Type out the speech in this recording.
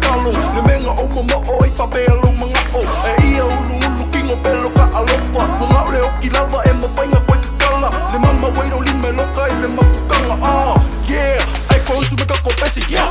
talo Le menga o mo I whapelo mga o E ia ulu kingo pelo ka alofa Ko ngau le oki lava e mawhainga koe kakala Le mama wairo lime loka I le mapukanga Yeah, ai pausu me kako pesi Yeah